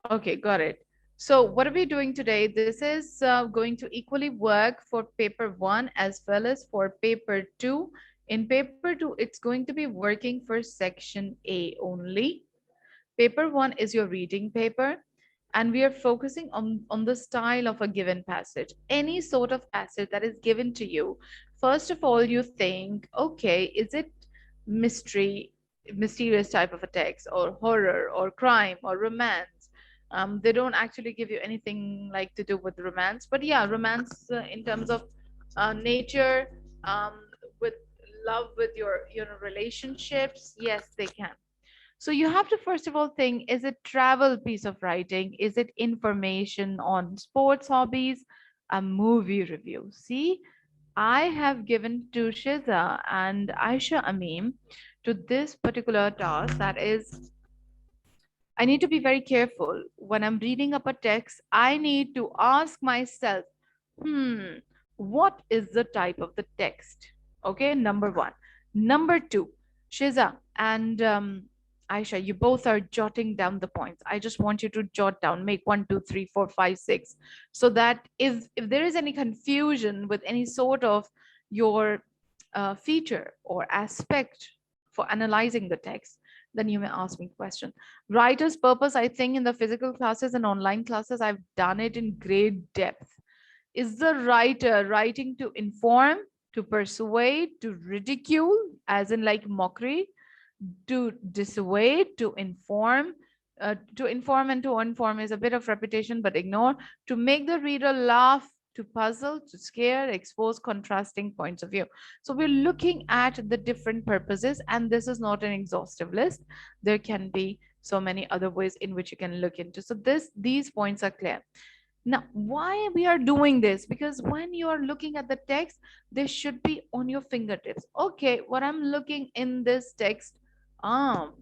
Okay, got it. So what are we doing today? This is going to equally work for paper one as well as for paper two. In paper two, it's going to be working for section A only. Paper one is your reading paper, and we are focusing on the style of a given passage. Any sort of passage that is given to you, first of all, you think, okay, is it mystery, mysterious type of a text, or horror, or crime, or romance? They don't actually give you anything like to do with romance, but yeah, romance in terms of nature, um, with love, with your relationships, yes, they can. So you have to first of all think, is it travel piece of writing? Is it information on sports hobbies? A movie review? See, I have given to Shiza and Aisha Amin to this particular task, that is, I need to be very careful when I'm reading up a text. I need to ask myself, hmm, what is the type of the text? Okay, number one. Number two, Shiza and Aisha, you both are jotting down the points. I just want you to jot down, make 1, 2, 3, 4, 5, 6, so that if there is any confusion with any sort of your feature or aspect for analyzing the text, then you may ask me question. Writer's purpose, I think in the physical classes and online classes, I've done it in great depth. Is the writer writing to inform, to persuade, to ridicule, as in like mockery, to dissuade, to inform and to inform is a bit of repetition, but ignore, to make the reader laugh, to puzzle, to scare, expose contrasting points of view. So we're looking at the different purposes, and this is not an exhaustive list. There can be so many other ways in which you can look into. So these points are clear. Now, why we are doing this? Because when you are looking at the text, they should be on your fingertips. Okay, what I'm looking in this text,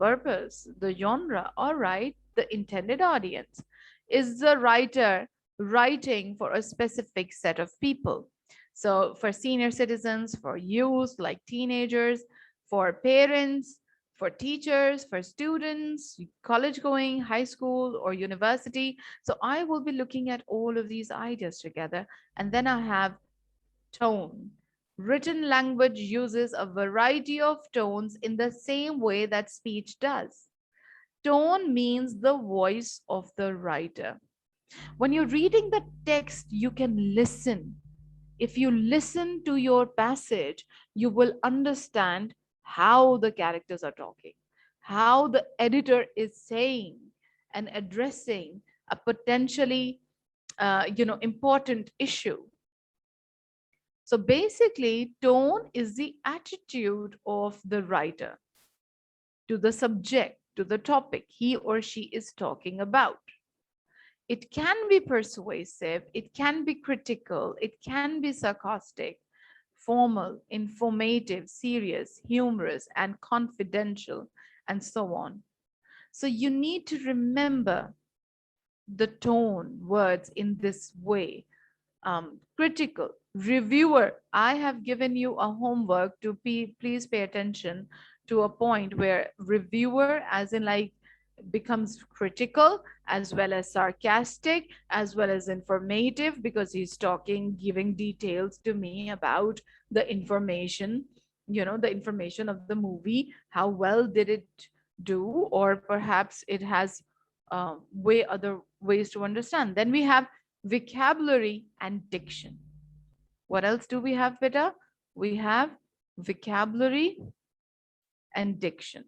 purpose, the genre, all right, the intended audience. Is the writer writing for a specific set of people? So for senior citizens, for youth, like teenagers, for parents, for teachers, for students, college going, high school, or university. So I will be looking at all of these ideas together. And then I have tone. Written language uses a variety of tones in the same way that speech does. Tone means the voice of the writer. When you're reading the text, you can listen. If you listen to your passage, you will understand how the characters are talking, how the editor is saying and addressing a potentially important issue. So basically, tone is the attitude of the writer to the subject, to the topic he or she is talking about. It can be persuasive, it can be critical, it can be sarcastic, formal, informative, serious, humorous, and confidential, and so on. So you need to remember the tone, words in this way. Critical, reviewer, I have given you a homework to please pay attention to a point where reviewer, as in like, becomes critical as well as sarcastic as well as informative, because he's talking, giving details to me about the information, the information of the movie, how well did it do, or perhaps it has way other ways to understand. Then we have vocabulary and diction. What else do we have, Vita? We have vocabulary and diction.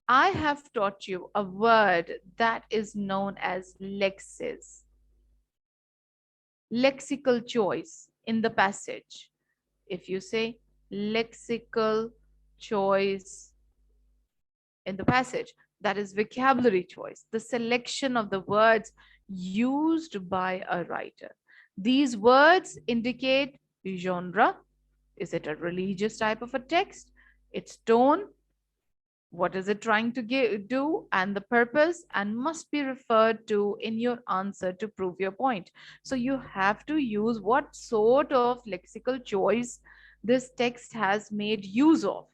I have taught you a word that is known as lexes, lexical choice in the passage. If you say lexical choice in the passage, that is vocabulary choice, the selection of the words used by a writer. These words indicate genre. Is it a religious type of a text? Its tone, what is it trying to do, and the purpose, and must be referred to in your answer to prove your point. So you have to use what sort of lexical choice this text has made use of.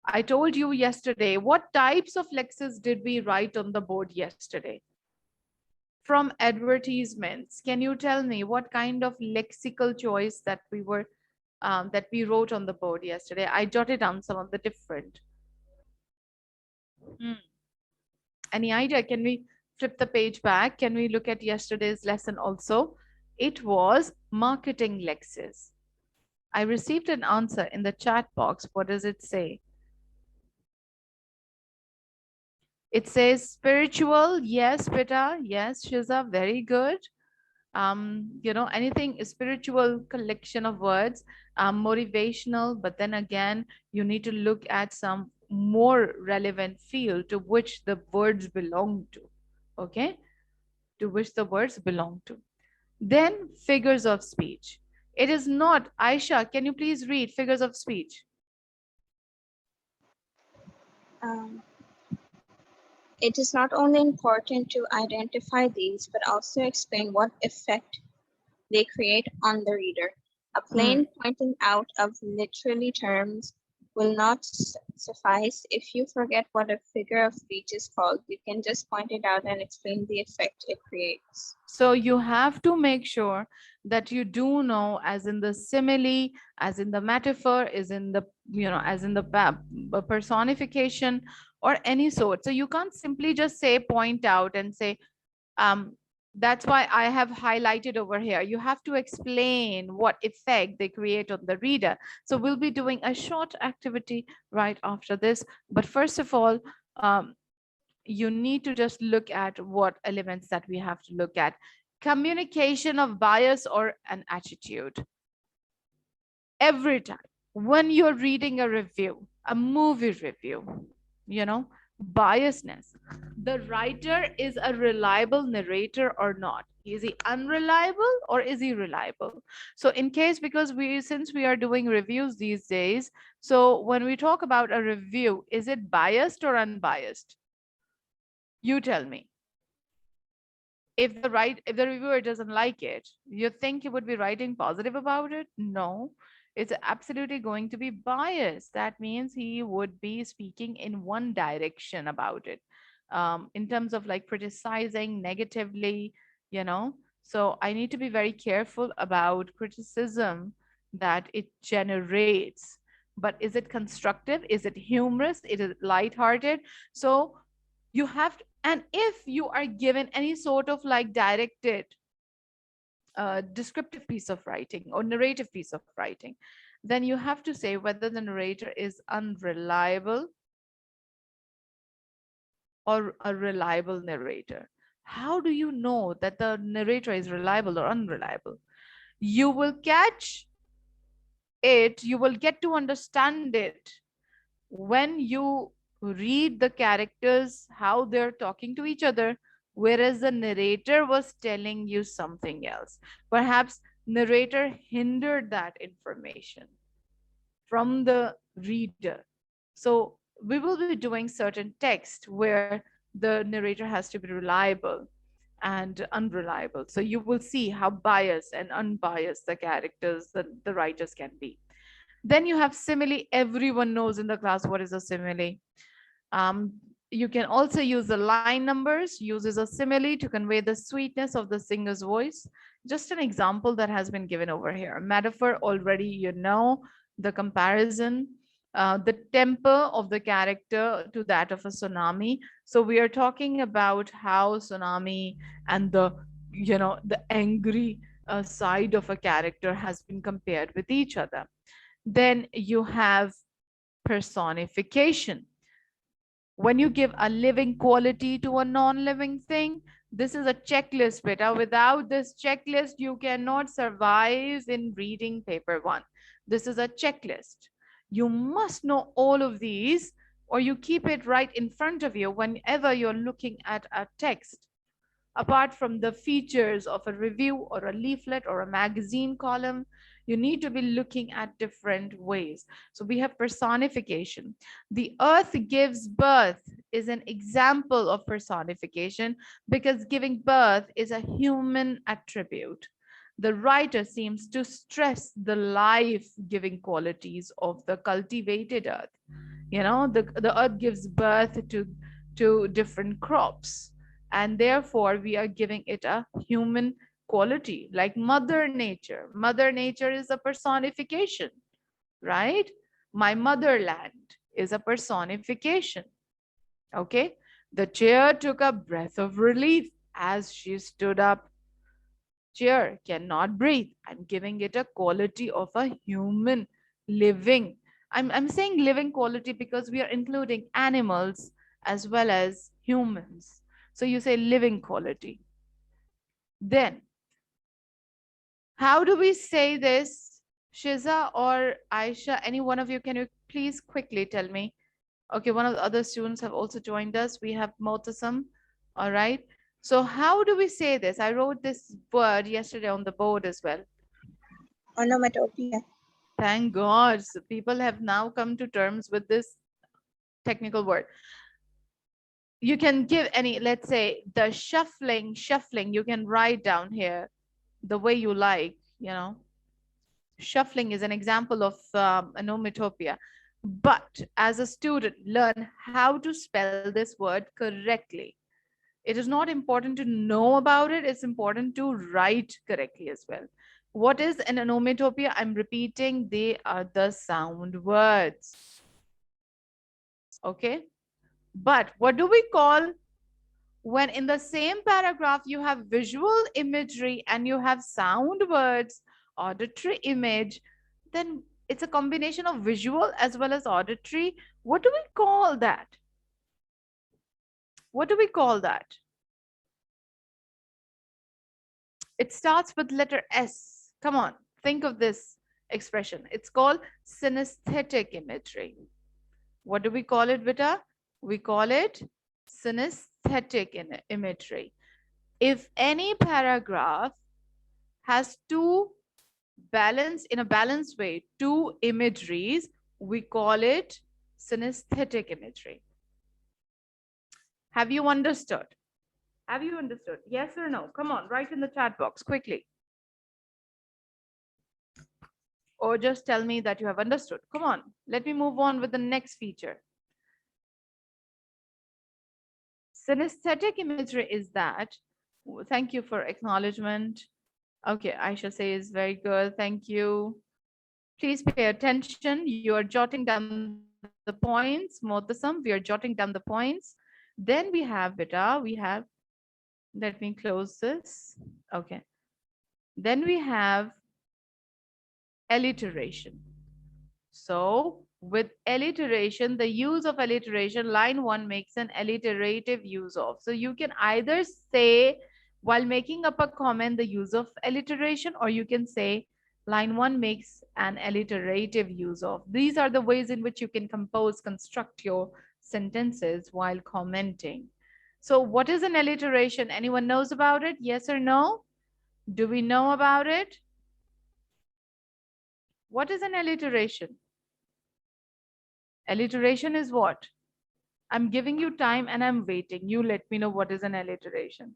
I told you yesterday, what types of lexes did we write on the board yesterday? From advertisements, can you tell me what kind of lexical choice that we wrote on the board yesterday? I jotted down some of the different. Hmm. Any idea? Can we flip the page back? Can we look at yesterday's lesson also? It was marketing lexes. I received an answer in the chat box. What does it say? It says spiritual. Yes, Beta. Yes, Shiza. Very good. Anything spiritual collection of words, motivational, but then again, you need to look at some more relevant field to which the words belong to. Okay, to which the words belong to. Then figures of speech. It is not, Aisha, can you please read figures of speech? Um, it is not only important to identify these, but also explain what effect they create on the reader. A Hmm. plain pointing out of literary terms will not suffice. If you forget what a figure of speech is called, you can just point it out and explain the effect it creates. So you have to make sure that you do know, as in the simile, as in the metaphor, is in the, as in the personification or any sort. So you can't simply just say, point out and say, um, that's why I have highlighted over here. You have to explain what effect they create on the reader. So we'll be doing a short activity right after this. But first of all, you need to just look at what elements that we have to look at. Communication of bias or an attitude. Every time when you're reading a review, a movie review, biasness. The writer is a reliable narrator or not? Is he unreliable or is he reliable? So in case, because since we are doing reviews these days, so when we talk about a review, is it biased or unbiased? You tell me. If the reviewer doesn't like it, you think he would be writing positive about it? No, it's absolutely going to be biased. That means he would be speaking in one direction about it, in terms of like criticizing negatively, you know so I need to be very careful about criticism that it generates. But is it constructive? Is it humorous? Is it lighthearted? So you have to, and if you are given any sort of like directed descriptive piece of writing or narrative piece of writing, then you have to say whether the narrator is unreliable or a reliable narrator. How do you know that the narrator is reliable or unreliable? You will catch it, you will get to understand it when you read the characters how they're talking to each other, whereas the narrator was telling you something else. Perhaps narrator hindered that information from the reader. So we will be doing certain text where the narrator has to be reliable and unreliable. So you will see how biased and unbiased the characters, the writers can be. Then you have simile. Everyone knows in the class what is a simile. Um, you can also use the line numbers, uses a simile to convey the sweetness of the singer's voice. Just an example that has been given over here. Metaphor, already the comparison, the temper of the character to that of a tsunami. So we are talking about how tsunami and the angry side of a character has been compared with each other. Then you have personification. When you give a living quality to a non-living thing, this is a checklist, beta. Without this checklist, you cannot survive in reading paper one. This is a checklist. You must know all of these, or you keep it right in front of you whenever you're looking at a text. Apart from the features of a review or a leaflet or a magazine column, you need to be looking at different ways. So we have personification. The earth gives birth is an example of personification because giving birth is a human attribute. The writer seems to stress the life giving qualities of the cultivated earth. You know, the earth gives birth to different crops, and therefore we are giving it a human quality, like mother nature is a personification, right? My motherland is a personification. Okay, the chair took a breath of relief as she stood up. Chair cannot breathe. I'm giving it a quality of a human living. I'm saying living quality because we are including animals as well as humans. So you say living quality. Then, how do we say this? Shiza or Aisha, any one of you, can you please quickly tell me? Okay, one of the other students have also joined us. We have Motasam. All right. So how do we say this? I wrote this word yesterday on the board as well. Onomatopoeia. Thank God. So people have now come to terms with this technical word. You can give any, let's say, the shuffling, you can write down here the way you like, you know. Shuffling is an example of onomatopoeia. But as a student, learn how to spell this word correctly. It is not important to know about it, it's important to write correctly as well. What is an onomatopoeia? I'm repeating, they are the sound words. Okay. But what do we call when in the same paragraph you have visual imagery and you have sound words, auditory image? Then it's a combination of visual as well as auditory. What do we call that? What do we call that? It starts with letter S. Come on, think of this expression. It's called synesthetic imagery. What do we call it, Vita? We call it synesthetic imagery. If any paragraph has two balance in a balanced way, two imageries, we call it synesthetic imagery. Have you understood? Have you understood? Yes or no? Come on, write in the chat box quickly. Or just tell me that you have understood. Come on, let me move on with the next feature. Synesthetic imagery is that, thank you for acknowledgement. Okay, Aisha says very good, thank you. Please pay attention. You are jotting down the points. Motasam, we are jotting down the points. Then we have, beta, we have, let me close this. Okay. Then we have alliteration. So with alliteration, the use of alliteration, line one makes an alliterative use of. So you can either say while making up a comment the use of alliteration, or you can say line one makes an alliterative use of. These are the ways in which you can compose, construct your sentences while commenting. So what is an alliteration? Anyone knows about it? Yes or no? Do we know about it? What is an alliteration? Alliteration is what? I'm giving you time and I'm waiting. You let me know what is an alliteration.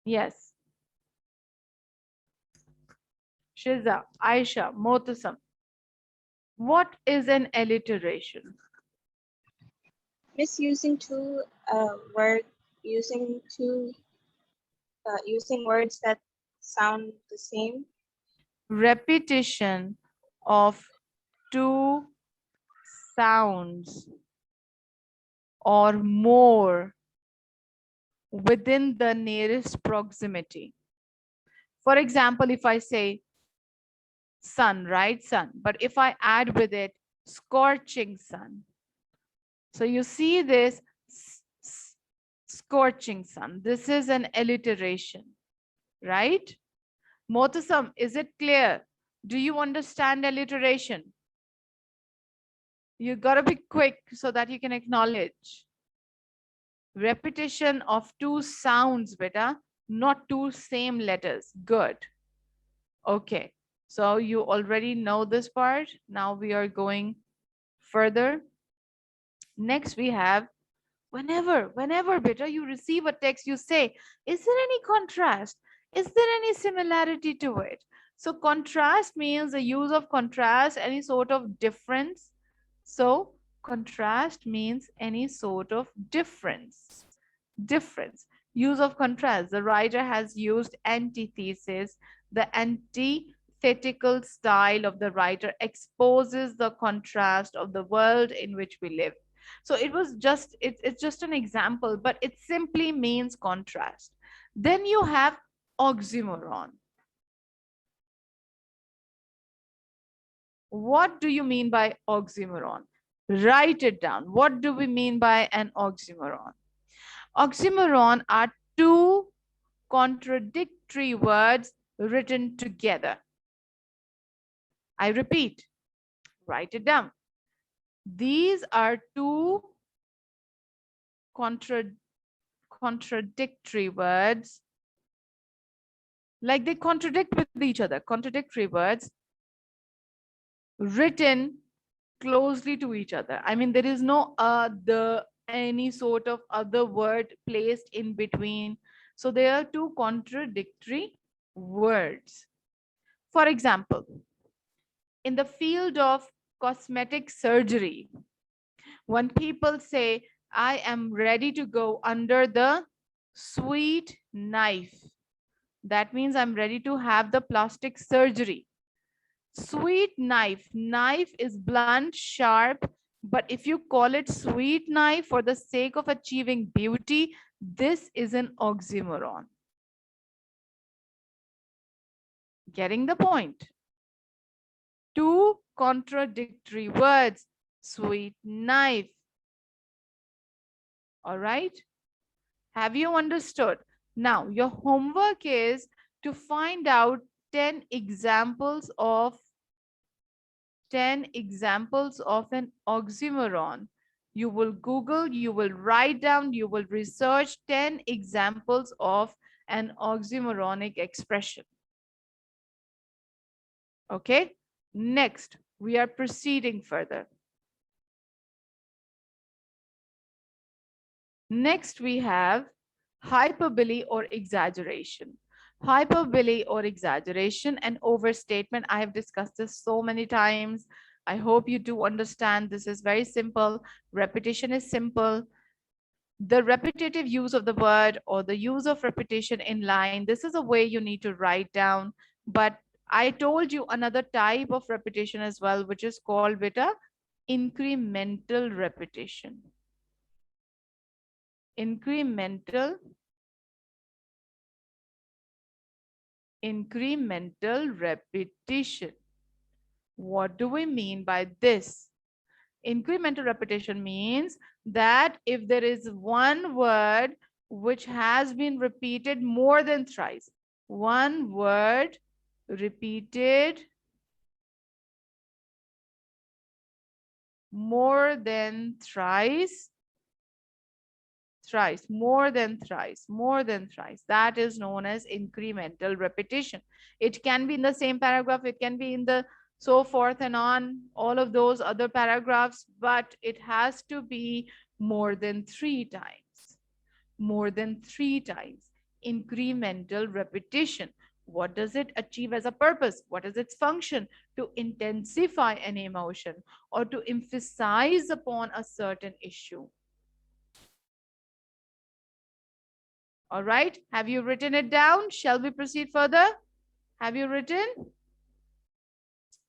Yes. Shiza, Aisha, Motasam. What is an alliteration? Misusing two word using two using words that sound the same. Repetition of two sounds or more within the nearest proximity. For example, if I say sun, right? Sun. But if I add with it scorching sun. So you see this scorching sun. This is an alliteration, right? Motasam, is it clear? Do you understand alliteration? You gotta be quick so that you can acknowledge. Repetition of two sounds, beta, not two same letters. Good. Okay. So you already know this part. Now we are going further. Next we have whenever beta you receive a text, you say, is there any contrast? Is there any similarity to it? So contrast means the use of contrast, any sort of difference. So contrast means any sort of difference. Difference. Use of contrast. The writer has used antithesis. The antithetical style of the writer exposes the contrast of the world in which we live. So it's just an example, but it simply means contrast. Then you have oxymoron. What do you mean by oxymoron? Write it down. What do we mean by an oxymoron? Oxymoron are two contradictory words written together. I repeat, write it down. These are two contradictory words, like they contradict with each other, contradictory words written closely to each other. I mean, there is no any sort of other word placed in between. So there are two contradictory words. For example, in the field of cosmetic surgery, when people say, I am ready to go under the sweet knife, that means I'm ready to have the plastic surgery. Sweet knife. Knife is blunt, sharp, but if you call it sweet knife for the sake of achieving beauty, this is an oxymoron. Getting the point? Two contradictory words. Sweet knife. All right? Have you understood? Now, your homework is to find out 10 examples of 10 examples of an oxymoron. You will Google, you will write down, you will research 10 examples of an oxymoronic expression. Okay? Next, we are proceeding further. Next, we have hyperbole or exaggeration. Hyperbole or exaggeration and overstatement. I have discussed this so many times. I hope you do understand. This is very simple. Repetition is simple. The repetitive use of the word or the use of repetition in line, this is a way you need to write down. But I told you another type of repetition as well, which is called beta incremental repetition. Incremental repetition. What do we mean by this? Incremental repetition means that if there is one word which has been repeated more than thrice, one word repeated more than thrice, more than thrice, that is known as incremental repetition. It can be in the same paragraph, it can be in the so forth and on, all of those other paragraphs, but it has to be more than 3 times. More than 3 times. Incremental repetition. What does it achieve as a purpose? What is its function? To intensify an emotion or to emphasize upon a certain issue. All right, have you written it down? Shall we proceed further? Have you written?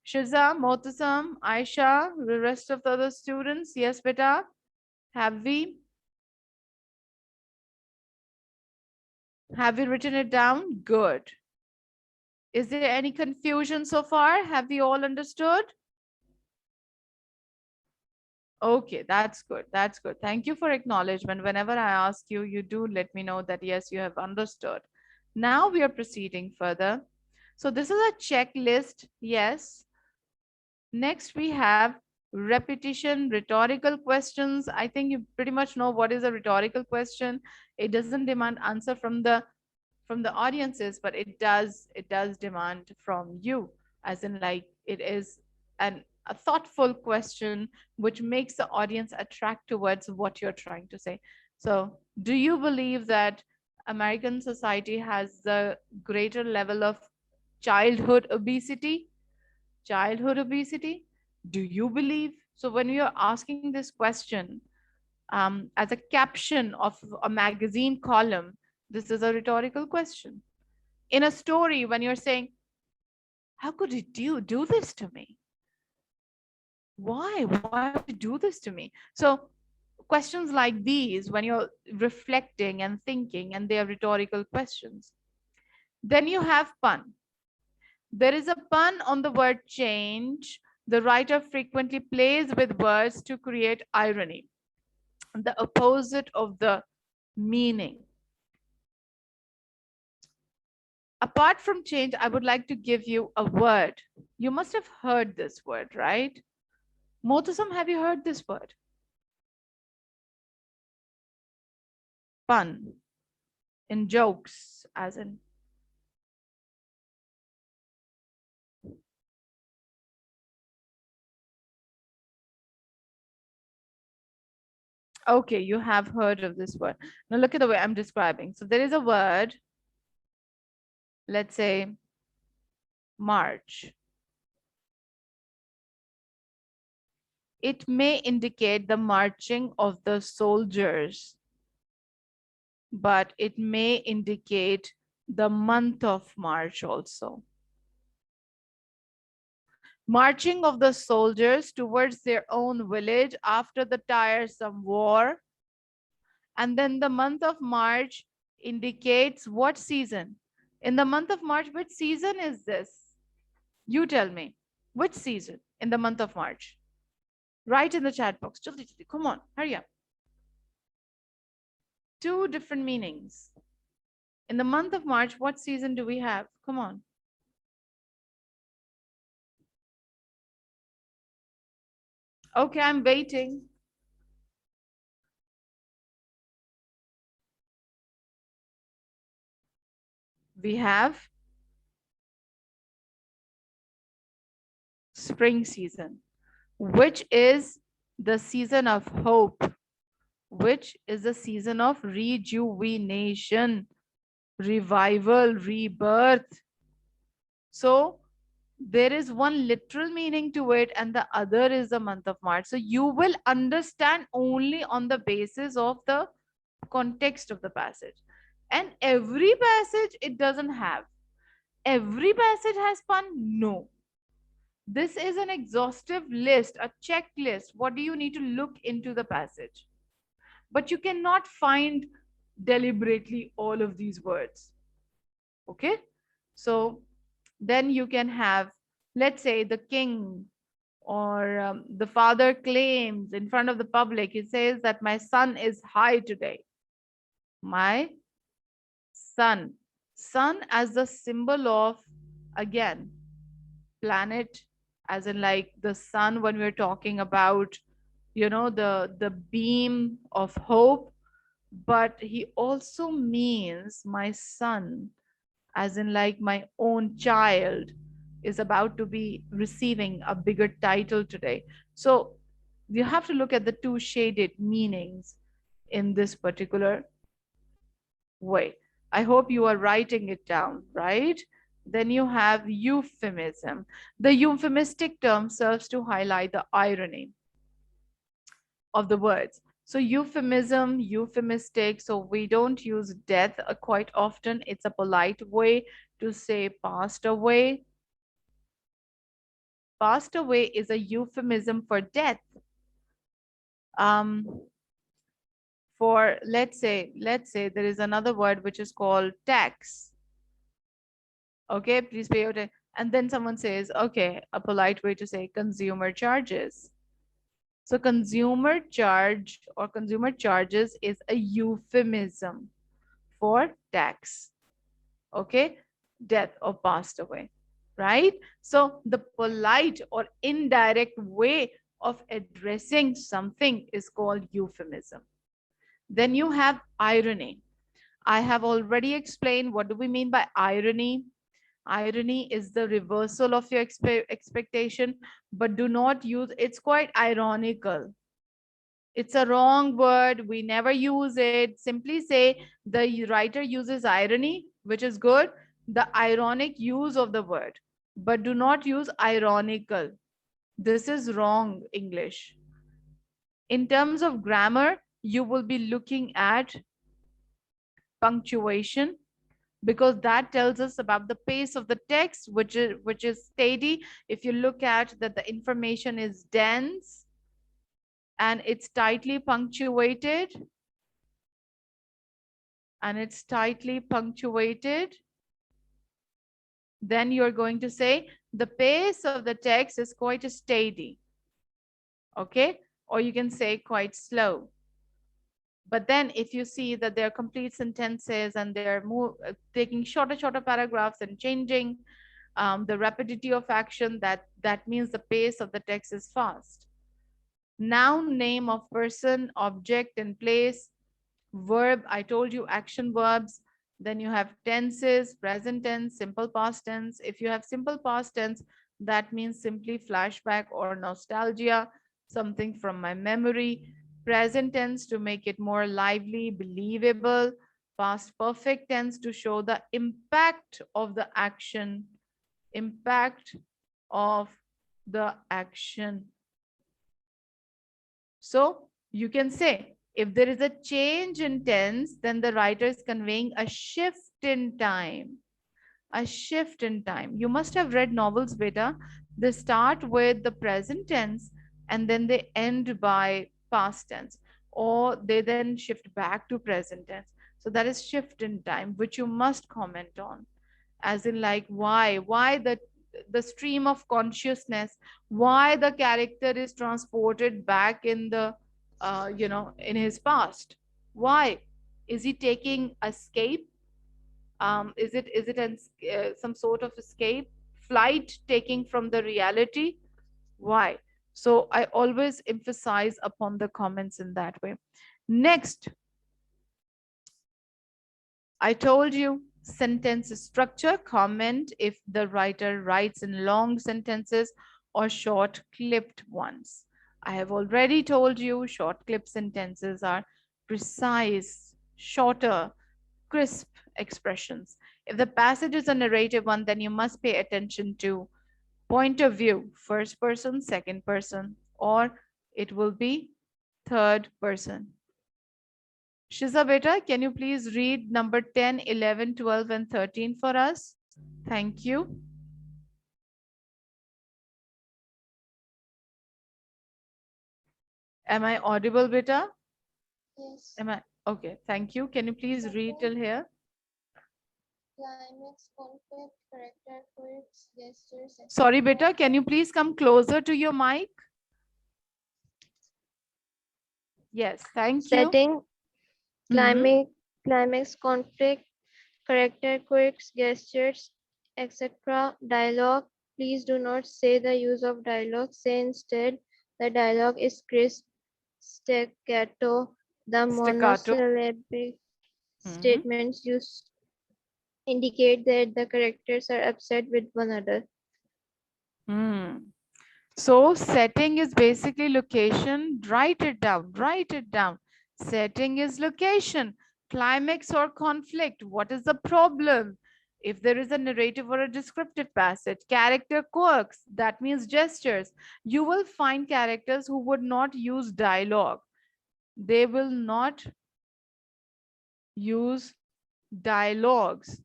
Shiza, Motasam, Aisha, the rest of the other students? Yes, beta. Have we? Have we written it down? Good. Is there any confusion so far? Have we all understood? Okay, that's good. That's good. Thank you for acknowledgement. Whenever I ask you, you do let me know that yes, you have understood. Now we are proceeding further. So this is a checklist. Yes. Next, we have repetition, rhetorical questions. I think you pretty much know what is a rhetorical question. It doesn't demand answer from the audiences, but it does demand from you, as in like it is a thoughtful question which makes the audience attract towards what you're trying to say. So, do you believe that American society has the greater level of childhood obesity. Childhood obesity. Do you believe? So when you're asking this question as a caption of a magazine column, this is a rhetorical question. In a story, when you're saying, how could you do this to me? Why would you do this to me? So questions like these, when you're reflecting and thinking, and they are rhetorical questions. Then you have pun. There is a pun on the word change. The writer frequently plays with words to create irony, the opposite of the meaning. Apart from change, I would like to give you a word. You must have heard this word, right? Motasam, have you heard this word? Pun in jokes, as in. Okay, you have heard of this word. Now look at the way I'm describing. So there is a word, let's say march. It may indicate the marching of the soldiers, but it may indicate the month of March also. Marching of the soldiers towards their own village after the tiresome war. And then the month of March indicates what season? In the month of March, which season is this? You tell me. Which season in the month of March? Write in the chat box. Come on, hurry up. Two different meanings. In the month of March, what season do we have? Come on. Okay, I'm waiting. We have spring season, which is the season of hope, which is the season of rejuvenation, revival, rebirth. So there is one literal meaning to it, and the other is the month of March. So you will understand only on the basis of the context of the passage. And every passage it doesn't have. Every passage has pun? No. This is an exhaustive list, a checklist. What do you need to look into the passage? But you cannot find deliberately all of these words. Okay? So then you can have, let's say, the king or the father claims in front of the public, he says that my son is high today. My sun. Sun as the symbol of, again, planet, as in like the sun when we're talking about, you know, the beam of hope. But he also means my son, as in like my own child is about to be receiving a bigger title today. So you have to look at the two shaded meanings in this particular way. I hope you are writing it down, right? Then you have euphemism. The euphemistic term serves to highlight the irony of the words. So euphemism, euphemistic, so we don't use death quite often. It's a polite way to say passed away. Passed away is a euphemism for death. Um, for let's say there is another word which is called tax. Okay, please pay attention. And then someone says, okay, a polite way to say consumer charges. So consumer charge or consumer charges is a euphemism for tax. Okay, death or passed away, right? So the polite or indirect way of addressing something is called euphemism. Then you have irony. I have already explained what do we mean by irony. Irony is the reversal of your expectation, but do not use, it's quite ironical. It's a wrong word. We never use it. Simply say the writer uses irony, which is good, the ironic use of the word, but do not use ironical. This is wrong English. In terms of grammar, you will be looking at punctuation, because that tells us about the pace of the text, which is steady. If you look at that, the information is dense and it's tightly punctuated, then you're going to say the pace of the text is quite steady. Okay, or you can say quite slow. But then if you see that they're complete sentences and they're taking shorter paragraphs and changing the rapidity of action, that means the pace of the text is fast. Noun, name of person, object and place. Verb, I told you, action verbs. Then you have tenses, present tense, simple past tense. If you have simple past tense, that means simply flashback or nostalgia, something from my memory. Present tense to make it more lively, believable. Past perfect tense to show the impact of the action, impact of the action. So you can say, if there is a change in tense, then the writer is conveying a shift in time. A shift in time. You must have read novels, beta. They start with the present tense and then they end by past tense, or they then shift back to present tense. So that is shift in time, which you must comment on, as in like why the stream of consciousness, why the character is transported back in the in his past. Why is he taking escape? Is it some sort of escape, flight, taking from the reality? Why? So I always emphasize upon the comments in that way. Next, I told you sentence structure. Comment if the writer writes in long sentences or short clipped ones. I have already told you short clip sentences are precise, shorter, crisp expressions. If the passage is a narrative one, then you must pay attention to point of view, first person, second person, or it will be third person. Shiza beta, can you please read number 10, 11, 12, and 13 for us? Thank you. Am I audible, beta? Yes. Am I? Okay, thank you. Can you please read till here? Climax, conflict, character, quirks, gestures, Sorry, etc. beta, can you please come closer to your mic? Yes, thank you. Setting, Mm-hmm. climax, conflict, character, quirks, gestures, etc. Dialogue. Please do not say the use of dialogue. Say instead, the dialogue is crisp, staccato. The Staccato. monosyllabic Mm-hmm. statements used indicate that the characters are upset with one another. Hmm. So setting is basically location. Write it down. Write it down. Setting is location. Climax or conflict. What is the problem? If there is a narrative or a descriptive passage, character quirks, that means gestures. You will find characters who would not use dialogue. They will not use dialogues,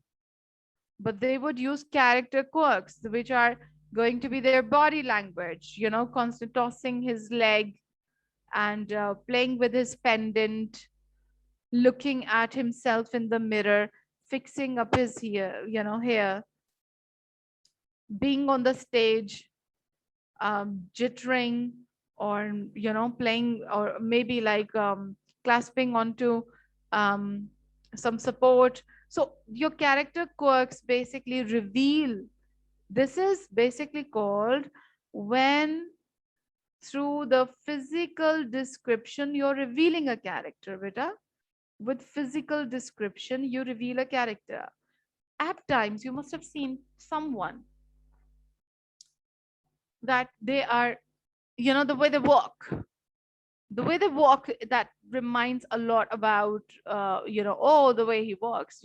but they would use character quirks, which are going to be their body language, constant tossing his leg and playing with his pendant, looking at himself in the mirror, fixing up his hair, being on the stage, jittering, or playing, or maybe like clasping onto um, some support. So your character quirks basically reveal. This is basically called when through the physical description you're revealing a character, beta. With physical description you reveal a character. At times you must have seen someone that they are, the way they walk, The way they walk, that reminds a lot about, oh, the way he walks.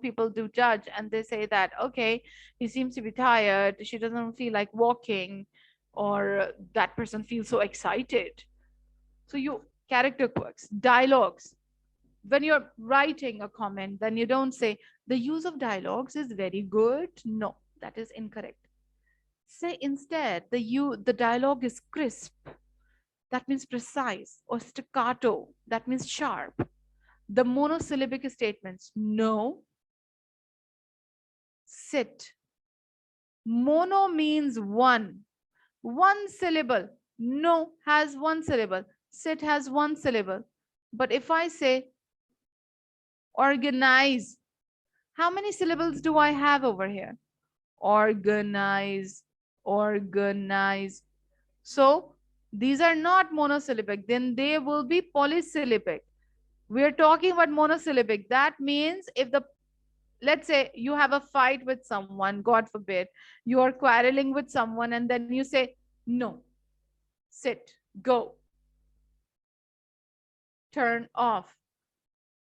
People do judge and they say that, okay, he seems to be tired, she doesn't feel like walking, or that person feels so excited. So you character quirks, dialogues. When you're writing a comment, then you don't say the use of dialogues is very good. No, that is incorrect. Say instead the dialogue is crisp, that means precise, or staccato, that means sharp. The monosyllabic statements, no, sit. Mono means one syllable. No has one syllable. Sit has one syllable. But if I say organize, how many syllables do I have over here? Organize, organize. So these are not monosyllabic, then they will be polysyllabic. We're talking about monosyllabic. That means if the, let's say you have a fight with someone, God forbid, you are quarreling with someone, and then you say, no, sit, go, turn off.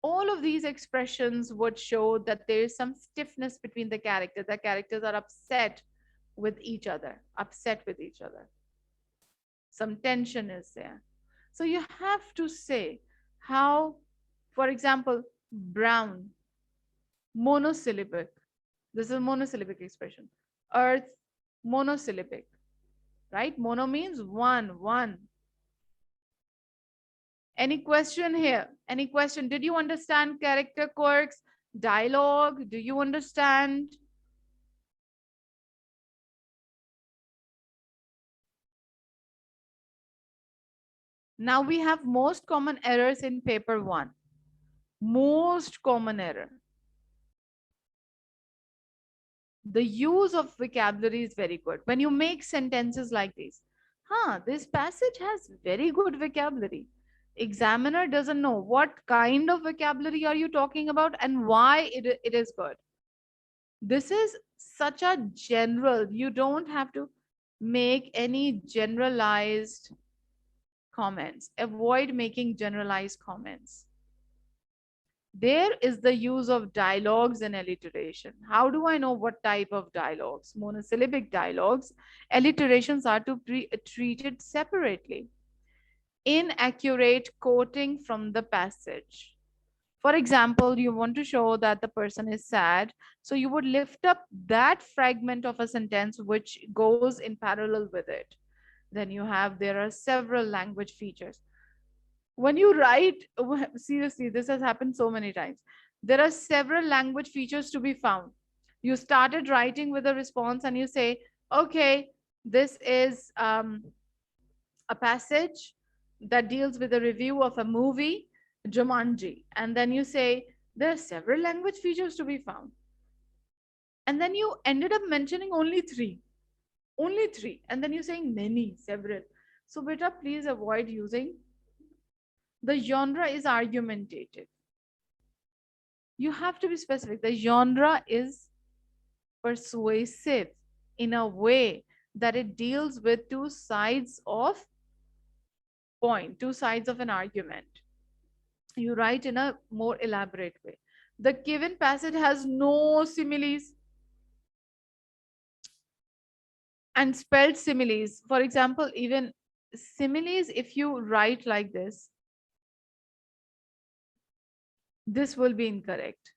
All of these expressions would show that there is some stiffness between the characters. The characters are upset with each other, upset with each other. Some tension is there. So you have to say how, for example, brown, monosyllabic. This is a monosyllabic expression. Earth, monosyllabic, right? Mono means one, one. Any question here? Any question? Did you understand character quirks, dialogue? Do you understand? Now we have most common errors in paper one. Most common error. The use of vocabulary is very good. When you make sentences like this, this passage has very good vocabulary. Examiner doesn't know what kind of vocabulary are you talking about and why it is good. This is such a general, you don't have to make any generalized comments. Avoid making generalized comments. There is the use of dialogues and alliteration. How do I know what type of dialogues? Monosyllabic dialogues. Alliterations are to be treated separately. Inaccurate quoting from the passage. For example, you want to show that the person is sad, so you would lift up that fragment of a sentence which goes in parallel with it. Then you have, there are several language features. When you write, seriously, this has happened so many times. There are several language features to be found. You started writing with a response and you say, okay, this is a passage that deals with a review of a movie, Jumanji. And then you say, there are several language features to be found. And then you ended up mentioning only three. Only three. And then you're saying many, several. So, beta, please avoid using. The genre is argumentative. You have to be specific. The genre is persuasive in a way that it deals with two sides of point, two sides of an argument. You write in a more elaborate way. The given passage has no similes and spelled similes. For example, even similes, if you write like this will be incorrect.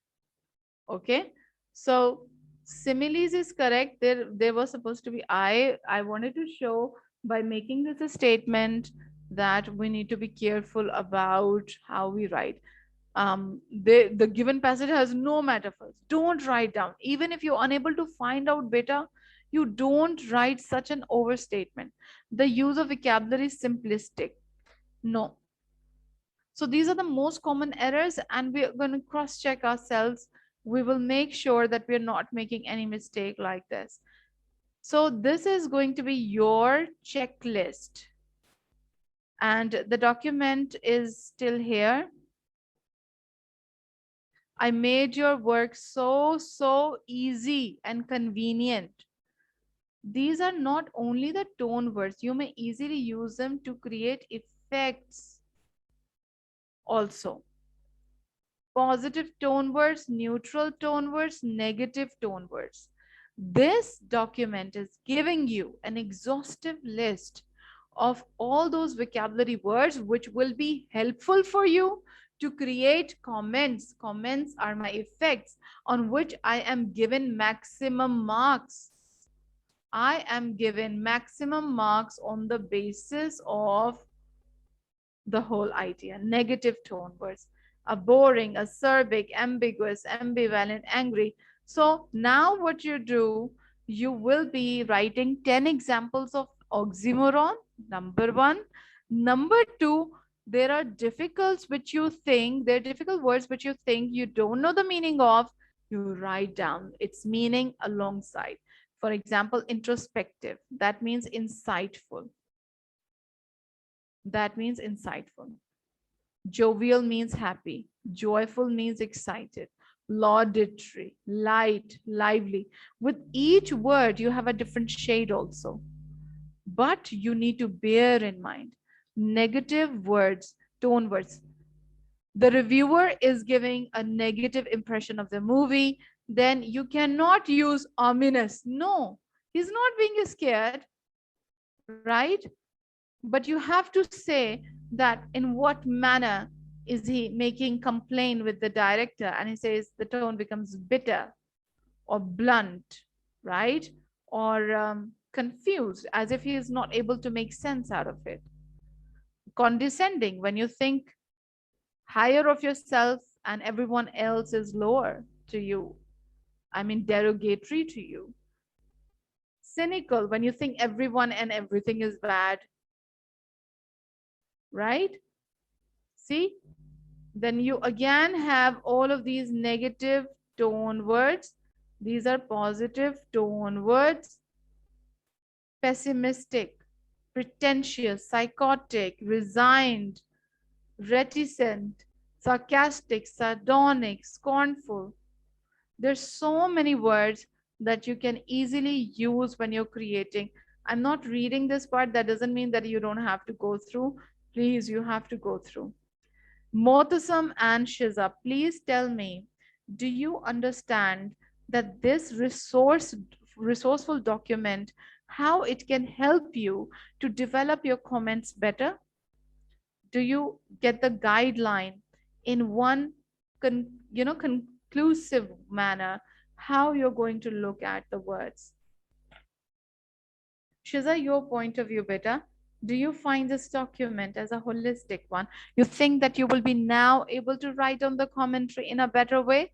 Okay, so similes is correct. There was supposed to be, I wanted to show by making this a statement that we need to be careful about how we write. The given passage has no metaphors. Don't write down. Even if you're unable to find out better, you don't write such an overstatement. The use of vocabulary is simplistic. No. So these are the most common errors, and we're going to cross check ourselves. We will make sure that we're not making any mistake like this. So this is going to be your checklist. And the document is still here. I made your work so easy and convenient. These are not only the tone words. You may easily use them to create effects also. Positive tone words, neutral tone words, negative tone words. This document is giving you an exhaustive list of all those vocabulary words which will be helpful for you to create comments. Comments are my effects on which I am given maximum marks. I am given maximum marks on the basis of the whole idea. Negative tone words, a boring, acerbic, ambiguous, ambivalent, angry. So now what you do, you will be writing 10 examples of oxymoron, number one. Number two, there are difficult which you think, there are difficult words which you think you don't know the meaning of, you write down its meaning alongside. For example, introspective, that means insightful. That means insightful. Jovial means happy. Joyful means excited. Laudatory, light, lively. With each word, you have a different shade also. But you need to bear in mind negative words, tone words. The reviewer is giving a negative impression of the movie, then you cannot use ominous. No, he's not being scared, right? But you have to say that in what manner is he making complaint with the director, and he says the tone becomes bitter or blunt, right? Or confused, as if he is not able to make sense out of it. Condescending, when you think higher of yourself and everyone else is lower to you. I mean, derogatory to you. Cynical, when you think everyone and everything is bad, right? See, then you again have all of these negative tone words. These are positive tone words. Pessimistic, pretentious, psychotic, resigned, reticent, sarcastic, sardonic, scornful. There's so many words that you can easily use when you're creating. I'm not reading this part. That doesn't mean that you don't have to go through. Please, you have to go through. Motasam and Shiza, please tell me, do you understand that this resourceful document, how it can help you to develop your comments better? Do you get the guideline in one conclusive manner how you're going to look at the words? Shiza, your point of view, beta. Do you find this document as a holistic one? You think that you will be now able to write on the commentary in a better way?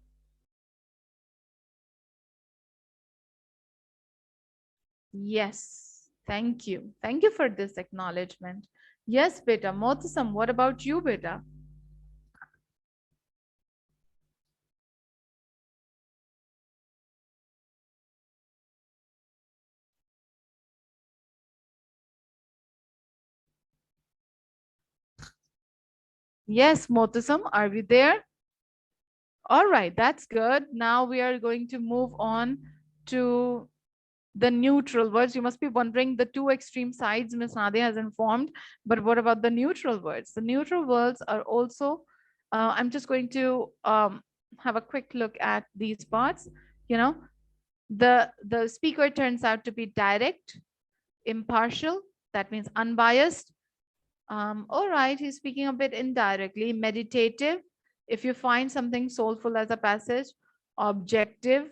Yes. Thank you. Thank you for this acknowledgement. Yes, beta. Motasam, what about you, beta? Yes, Motasam, are we there? All right, that's good. Now we are going to move on to the neutral words. You must be wondering the two extreme sides Ms. Nadia has informed, but what about the neutral words? The neutral words are also, I'm just going to have a quick look at these parts. You know, the speaker turns out to be direct, impartial, that means unbiased. All right, he's speaking a bit indirectly. Meditative, if you find something soulful as a passage. Objective,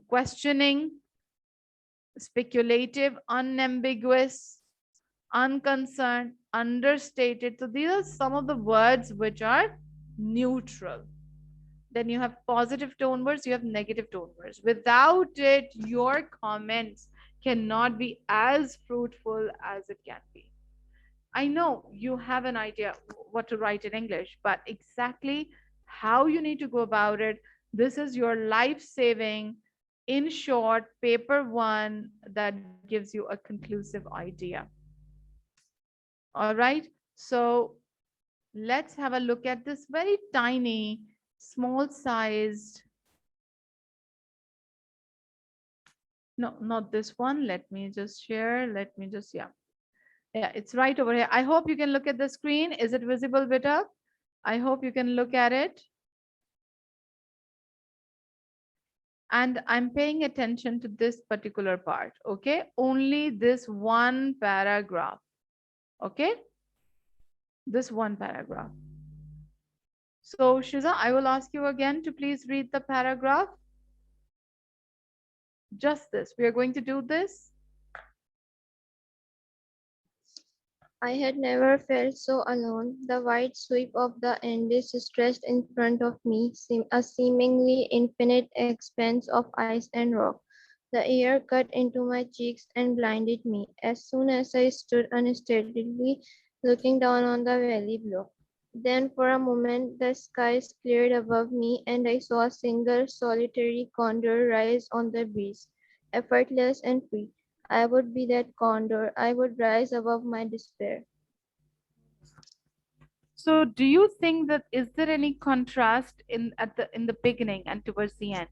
questioning, speculative, unambiguous, unconcerned, understated. So these are some of the words which are neutral. Then you have positive tone words, you have negative tone words. Without it, your comments cannot be as fruitful as it can be. I know you have an idea what to write in English, but exactly how you need to go about it, this is your life saving, in short, paper one that gives you a conclusive idea. All right. So let's have a look at this very tiny, small sized. No, not this one. Let me just share. Let me just, yeah. Yeah, it's right over here. I hope you can look at the screen. Is it visible, Beta? I hope you can look at it. And I'm paying attention to this particular part, okay? Only this one paragraph, okay? This one paragraph. So, Shiza, I will ask you again to please read the paragraph. Just this. We are going to do this. I had never felt so alone. The wide sweep of the Andes stretched in front of me, a seemingly infinite expanse of ice and rock. The air cut into my cheeks and blinded me as soon as I stood unsteadily looking down on the valley below. Then for a moment the skies cleared above me and I saw a single solitary condor rise on the breeze, effortless and free. I would be that condor. I would rise above my despair. So, do you think that is there any contrast in the beginning and towards the end?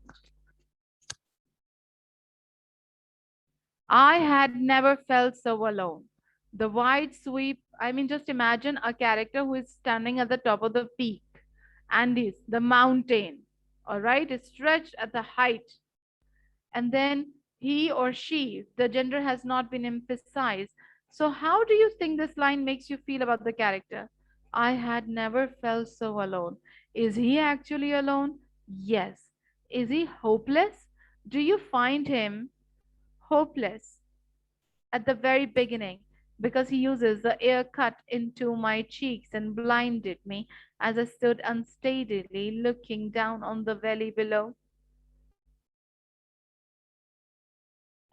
I had never felt so alone. The wide sweep, I mean, just imagine a character who is standing at the top of the peak, Andes, the mountain, all right, is stretched at the height. And then he or she, the gender has not been emphasized. So, how do you think this line makes you feel about the character? I had never felt so alone. Is he actually alone? Yes. Is he hopeless? Do you find him hopeless at the very beginning? Because he uses the air cut into my cheeks and blinded me as I stood unsteadily looking down on the valley below.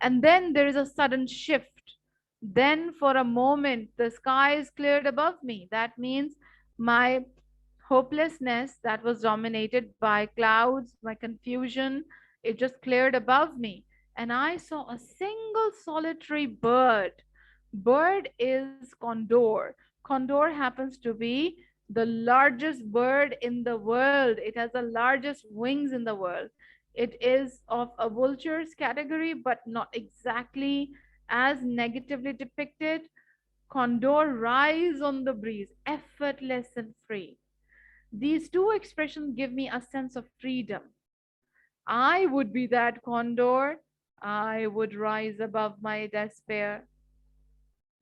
And then there is a sudden shift. Then, for a moment, the sky is cleared above me. That means my hopelessness that was dominated by clouds, my confusion, it just cleared above me. And I saw a single solitary bird. Bird is condor. Condor happens to be the largest bird in the world. It has the largest wings in the world. It is of a vulture's category, but not exactly as negatively depicted. Condor rise on the breeze, effortless and free. These two expressions give me a sense of freedom. I would be that condor. I would rise above my despair.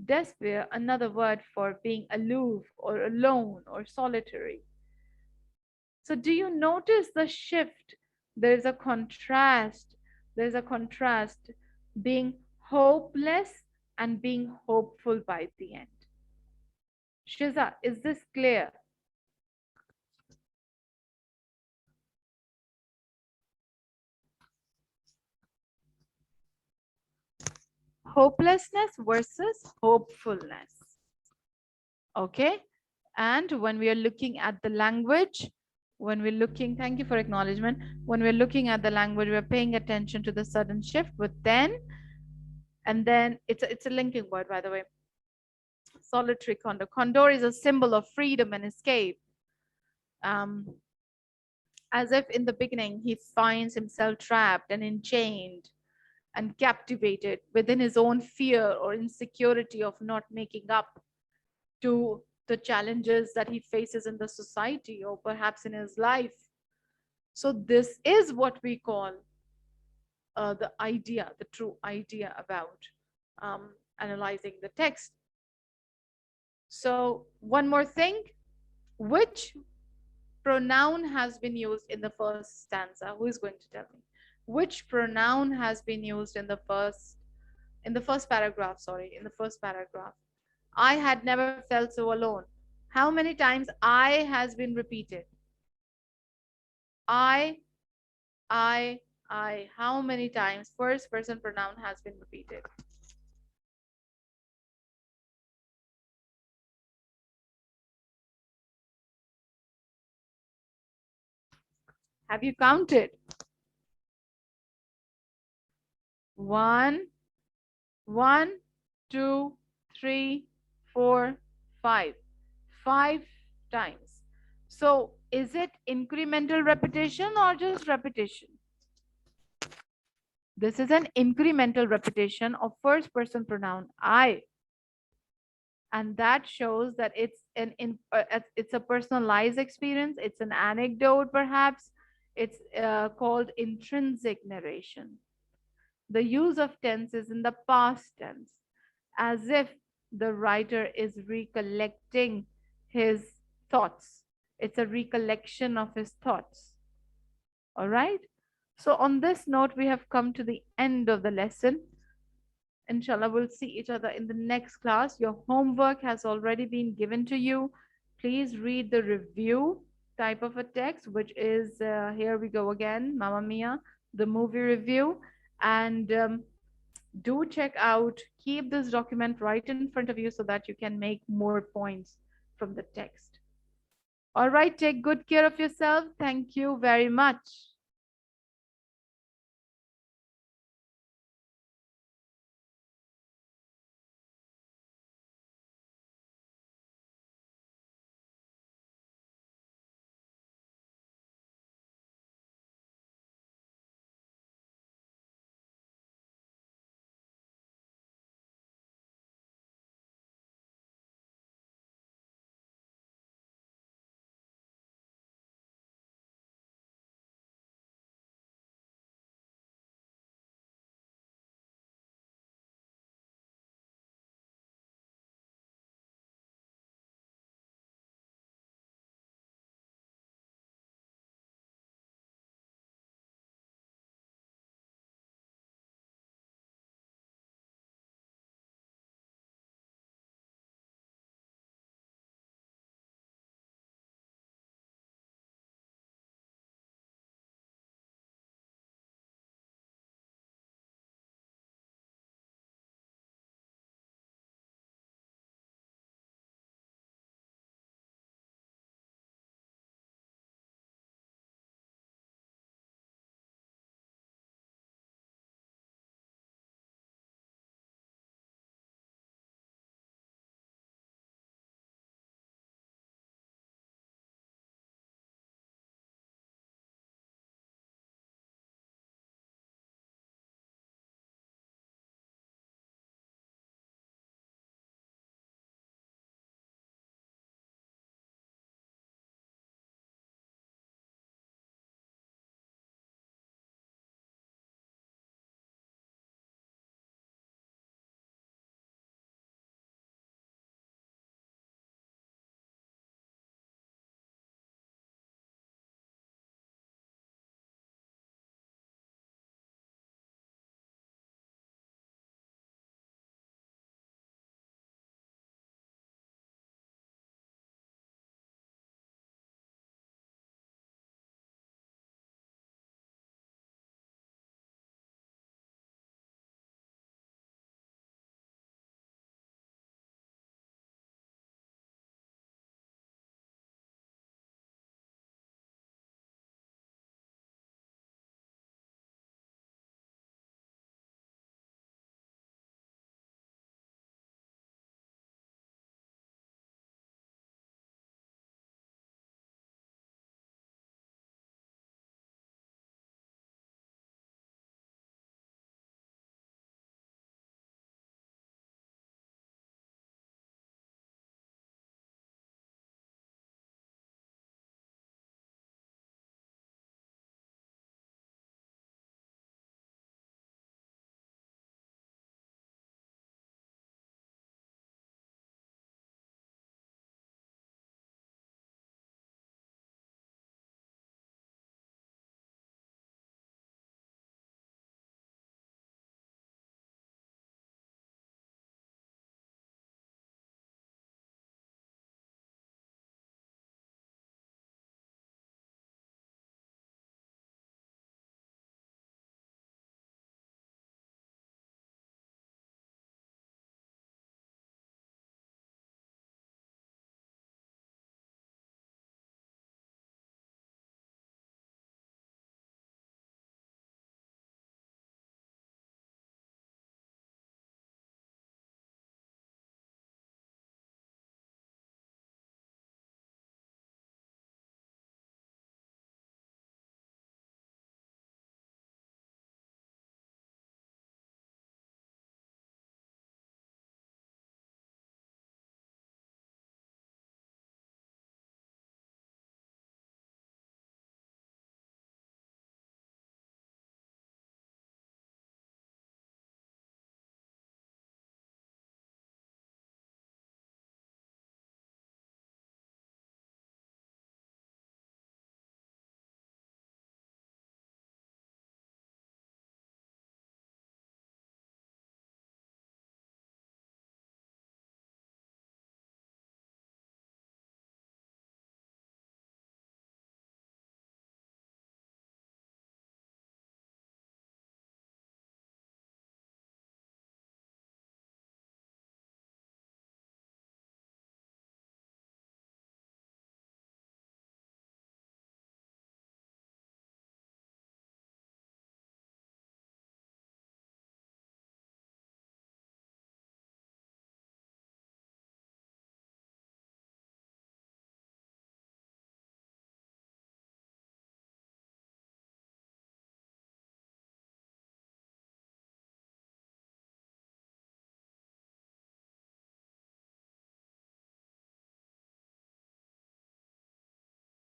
Despair, another word for being aloof or alone or solitary. So, do you notice the shift? There's a contrast. There's a contrast being hopeless and being hopeful by the end. Shiza, is this clear? Hopelessness versus hopefulness. Okay. And when we are looking at the language, when we're looking, thank you for acknowledgement. When we're looking at the language, we're paying attention to the sudden shift with then, and then it's a linking word, by the way. Solitary condor. Condor is a symbol of freedom and escape. Um, as if in the beginning he finds himself trapped and enchained and captivated within his own fear or insecurity of not making up to the challenges that he faces in the society or perhaps in his life. So, this is what we call the idea, the true idea about analyzing the text. So, one more thing, which pronoun has been used in the first stanza? Who is going to tell me? Which pronoun has been used in the first paragraph, sorry, in the first paragraph? I had never felt so alone. How many times I has been repeated? I, I, I. How many times first person pronoun has been repeated? Have you counted? One, one, two, three, four, five. 5 times. So is it incremental repetition or just repetition? This is an incremental repetition of first person pronoun I. and that shows that it's a personalized experience, it's an anecdote perhaps. It's called intrinsic narration. The use of tense is in the past tense, as if the writer is recollecting his thoughts. It's a recollection of his thoughts. All right. So, on this note, we have come to the end of the lesson. Inshallah, we'll see each other in the next class. Your homework has already been given to you. Please read the review type of a text, which is here we go again, Mamma Mia, the movie review. And do check out, keep this document right in front of you so that you can make more points from the text. All right, take good care of yourself. Thank you very much.